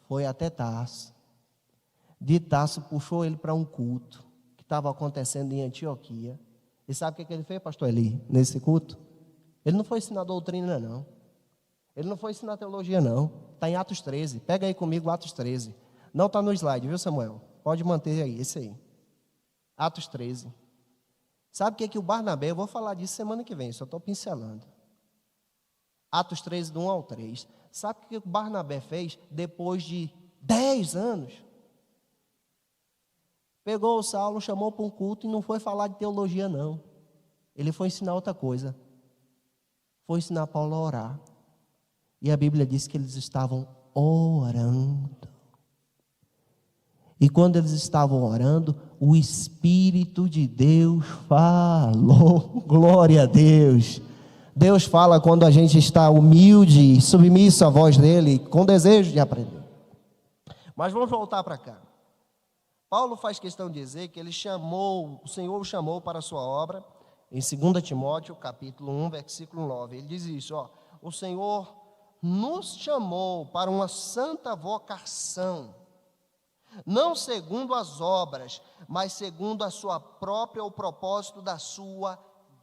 foi até Tarso. De Tarso puxou ele para um culto que estava acontecendo em Antioquia. E sabe o que ele fez, pastor Eli, nesse culto? Ele não foi ensinar doutrina, não. Ele não foi ensinar teologia, não. Está em Atos 13. Pega aí comigo Atos 13. Não está no slide, viu, Samuel? Pode manter aí, esse aí. Atos 13. Sabe o que o Barnabé, eu vou falar disso semana que vem, só estou pincelando. Atos 13, do 1 ao 3. Sabe o que o Barnabé fez depois de 10 anos? Pegou o Saulo, chamou para um culto e não foi falar de teologia, não. Ele foi ensinar outra coisa. Foi ensinar Paulo a orar. E a Bíblia diz que eles estavam orando. E quando eles estavam orando, o Espírito de Deus falou. Glória a Deus. Deus fala quando a gente está humilde, submisso à voz dele, com desejo de aprender. Mas vamos voltar para cá. Paulo faz questão de dizer que o Senhor o chamou para a sua obra, em 2 Timóteo, capítulo 1, versículo 9. Ele diz isso, o Senhor nos chamou para uma santa vocação, não segundo as obras, mas segundo a sua própria, o propósito da sua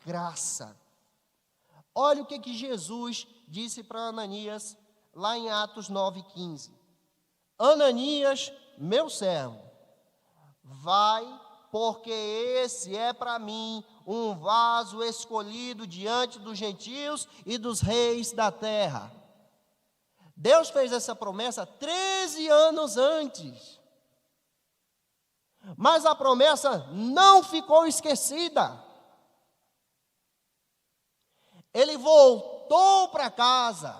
graça. Olha o que Jesus disse para Ananias, lá em Atos 9,15. Ananias, meu servo, vai, porque esse é para mim um vaso escolhido diante dos gentios e dos reis da terra. Deus fez essa promessa 13 anos antes. Mas a promessa não ficou esquecida. Ele voltou para casa.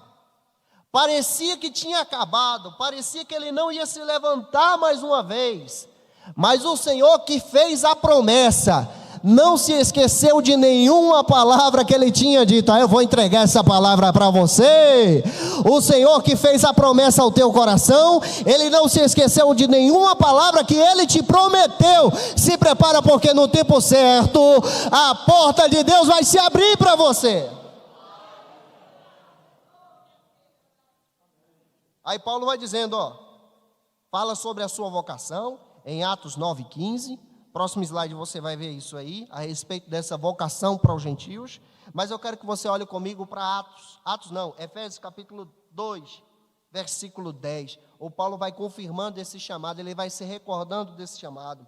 Parecia que tinha acabado, parecia que ele não ia se levantar mais uma vez. Mas o Senhor que fez a promessa não se esqueceu de nenhuma palavra que ele tinha dito. Eu vou entregar essa palavra para você. O Senhor que fez a promessa ao teu coração, ele não se esqueceu de nenhuma palavra que ele te prometeu. Se prepara, porque no tempo certo a porta de Deus vai se abrir para você. Aí Paulo vai dizendo, fala sobre a sua vocação em Atos 9,15. Próximo slide você vai ver isso aí, a respeito dessa vocação para os gentios. Mas eu quero que você olhe comigo para Efésios capítulo 2, versículo 10. O Paulo vai confirmando esse chamado, ele vai se recordando desse chamado.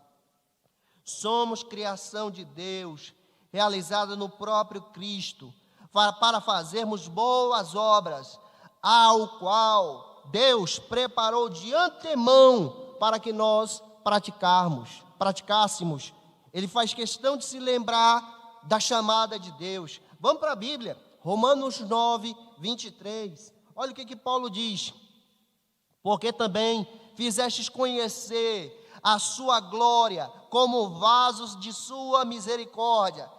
Somos criação de Deus, realizada no próprio Cristo, para fazermos boas obras, ao qual Deus preparou de antemão para que nós praticássemos. Ele faz questão de se lembrar da chamada de Deus. Vamos para a Bíblia, Romanos 9, 23. Olha o que Paulo diz. Porque também fizestes conhecer a sua glória como vasos de sua misericórdia,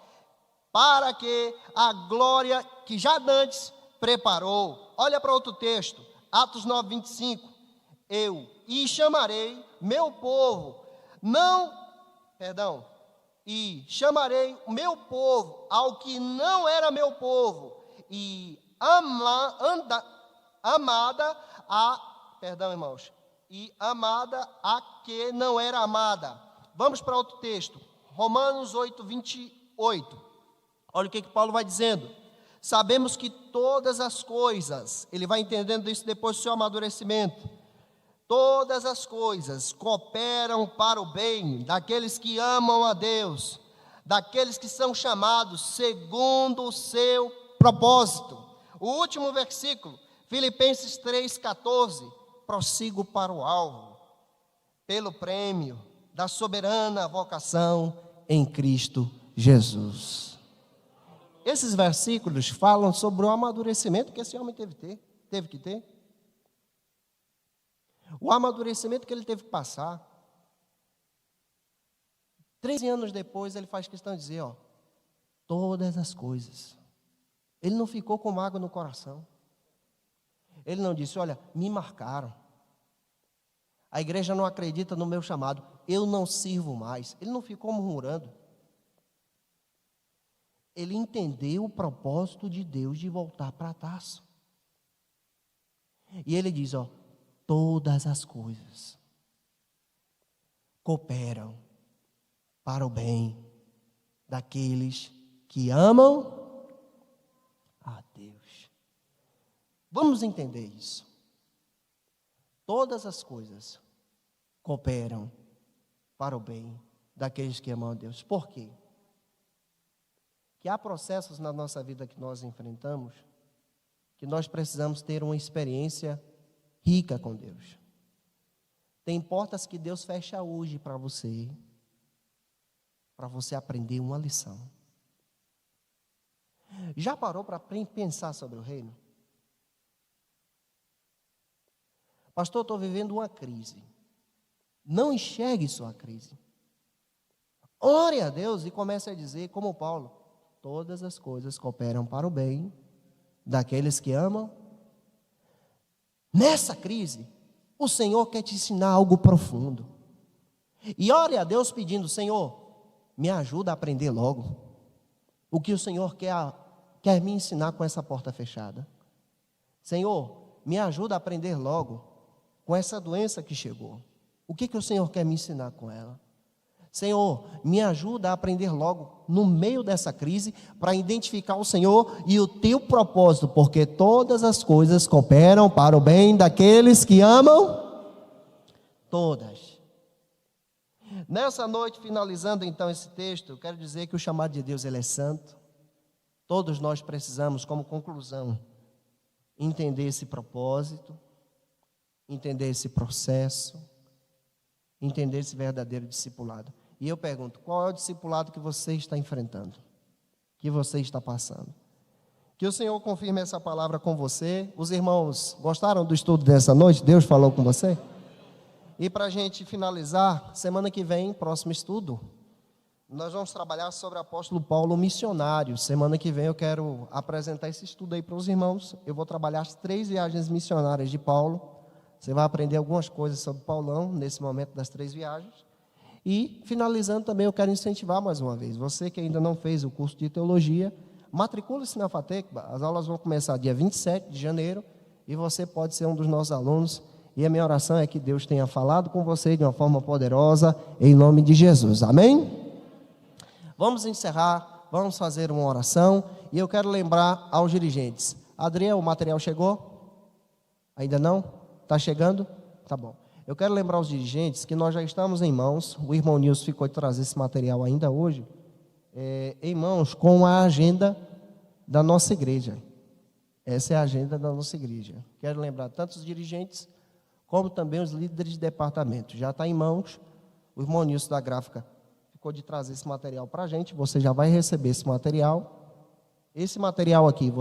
para que a glória que já dantes preparou. Olha para outro texto, Atos 9, 25. E chamarei meu povo, e chamarei o meu povo ao que não era meu povo, e amada a que não era amada. Vamos para outro texto, Romanos 8, 28. Olha o que Paulo vai dizendo. Sabemos que todas as coisas, ele vai entendendo isso depois do seu amadurecimento, todas as coisas cooperam para o bem daqueles que amam a Deus, daqueles que são chamados segundo o seu propósito. O último versículo, Filipenses 3,14. Prossigo para o alvo, pelo prêmio da soberana vocação em Cristo Jesus. Esses versículos falam sobre o amadurecimento que esse homem teve que ter. O amadurecimento que ele teve que passar. 13 anos depois, ele faz questão de dizer, todas as coisas. Ele não ficou com mágoa no coração. Ele não disse, olha, me marcaram. A igreja não acredita no meu chamado. Eu não sirvo mais. Ele não ficou murmurando. Ele entendeu o propósito de Deus de voltar para Tarso. E ele diz, todas as coisas cooperam para o bem daqueles que amam a Deus. Vamos entender isso. Todas as coisas cooperam para o bem daqueles que amam a Deus. Por quê? Que há processos na nossa vida que nós enfrentamos, que nós precisamos ter uma experiência rica com Deus. Tem portas que Deus fecha hoje para você aprender uma lição. Já parou para pensar sobre o reino? Pastor, estou vivendo uma crise. Não enxergue sua crise. Ore a Deus e comece a dizer, como Paulo, todas as coisas cooperam para o bem daqueles que amam. Nessa crise, o Senhor quer te ensinar algo profundo. E ore a Deus pedindo, Senhor, me ajuda a aprender logo o que o Senhor quer me ensinar com essa porta fechada. Senhor, me ajuda a aprender logo com essa doença que chegou. O que o Senhor quer me ensinar com ela? Senhor, me ajuda a aprender logo no meio dessa crise para identificar o Senhor e o teu propósito, porque todas as coisas cooperam para o bem daqueles que amam todas. Nessa noite, finalizando então esse texto, eu quero dizer que o chamado de Deus, ele é santo. Todos nós precisamos, como conclusão, entender esse propósito, entender esse processo, entender esse verdadeiro discipulado. E eu pergunto, qual é o discipulado que você está enfrentando? Que você está passando? Que o Senhor confirme essa palavra com você. Os irmãos gostaram do estudo dessa noite? Deus falou com você? E para a gente finalizar, semana que vem, próximo estudo, nós vamos trabalhar sobre o apóstolo Paulo, missionário. Semana que vem eu quero apresentar esse estudo aí para os irmãos. Eu vou trabalhar as 3 viagens missionárias de Paulo. Você vai aprender algumas coisas sobre Paulão, nesse momento das 3 viagens. E, finalizando também, eu quero incentivar mais uma vez. Você que ainda não fez o curso de teologia, matricule-se na FATEC. As aulas vão começar dia 27 de janeiro. E você pode ser um dos nossos alunos. E a minha oração é que Deus tenha falado com você de uma forma poderosa, em nome de Jesus. Amém? Vamos encerrar, vamos fazer uma oração. E eu quero lembrar aos dirigentes. Adriel, o material chegou? Ainda não? Está chegando? Tá bom. Eu quero lembrar aos dirigentes que nós já estamos em mãos, o irmão Nilson ficou de trazer esse material ainda hoje, em mãos com a agenda da nossa igreja. Essa é a agenda da nossa igreja. Quero lembrar tanto os dirigentes, como também os líderes de departamento. Já está em mãos, o irmão Nilson da gráfica ficou de trazer esse material para a gente, você já vai receber esse material. Esse material aqui, você